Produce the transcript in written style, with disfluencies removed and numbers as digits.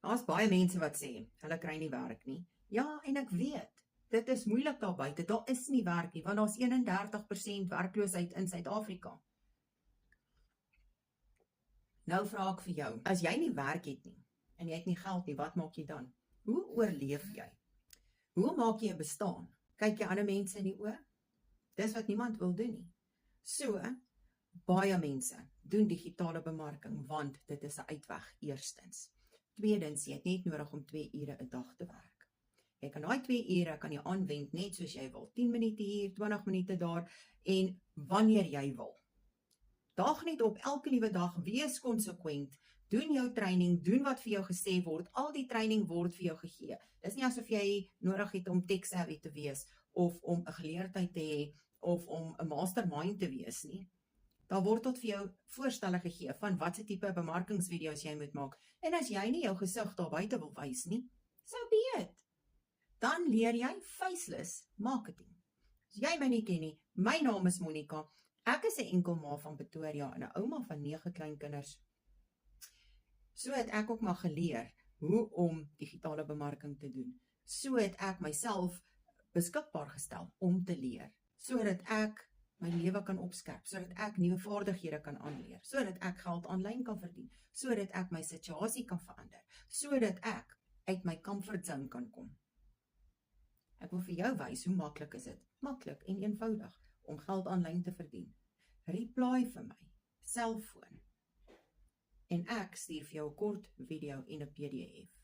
Daar's baie mense wat sê, hulle kry nie werk nie. Ja, en ek weet, dit is moeilik daar buite, daar is nie werk nie, want daar's 31% werkloosheid in Suid-Afrika. Nou vra ek vir jou, as jy nie werk het nie, en jy het nie geld nie, wat maak jy dan? Hoe oorleef jy? Hoe maak jy 'n bestaan? Kyk jy ander mense in die oë? Dis wat niemand wil doen nie. So, baie mense doen digitale bemarking, want dit is 'n uitweg, eerstens. Tweedens, jy het net nodig om 2 ure 'n dag te werk. Jy kan daai 2 ure kan jy aanwend net soos jy wil. 10 minute hier, 20 minute daar, en wanneer jy wil. Daag net op elke liewe dag, wees konsekwent, doen jou training, doen wat vir jou gesê word, al die training word vir jou gegee. Dis nie asof jy nodig het om tech-savvy te wees, of om 'n geleerdheid te hê, of om 'n mastermind te wees nie. Daar word tot vir jou voorstelle gegee van watse tipe bemarkingsvideo's jy moet maak, en as jy nie jou gesig daar buite wil wys nie, so be it. Dan leer jy faceless marketing. As jy my nie ken nie, my naam is Monica, ek is 'n enkelma van Pretoria en 'n ouma van 9 kleinkinders. So het ek ook maar geleer hoe om digitale bemarking te doen. So het ek myself beskikbaar gestel om te leer, sodat ek my lewe kan opskerp, sodat ek nuwe vaardighede kan aanleer, sodat ek geld aanlyn kan verdien, sodat ek my situasie kan verander, sodat ek uit my comfort zone kan kom. Ek wil vir jou wys hoe maklik is dit, maklik en eenvoudig om geld aanlyn te verdien. Reply vir my, selfoon, en ek stuur vir jou 'n kort video en 'n PDF.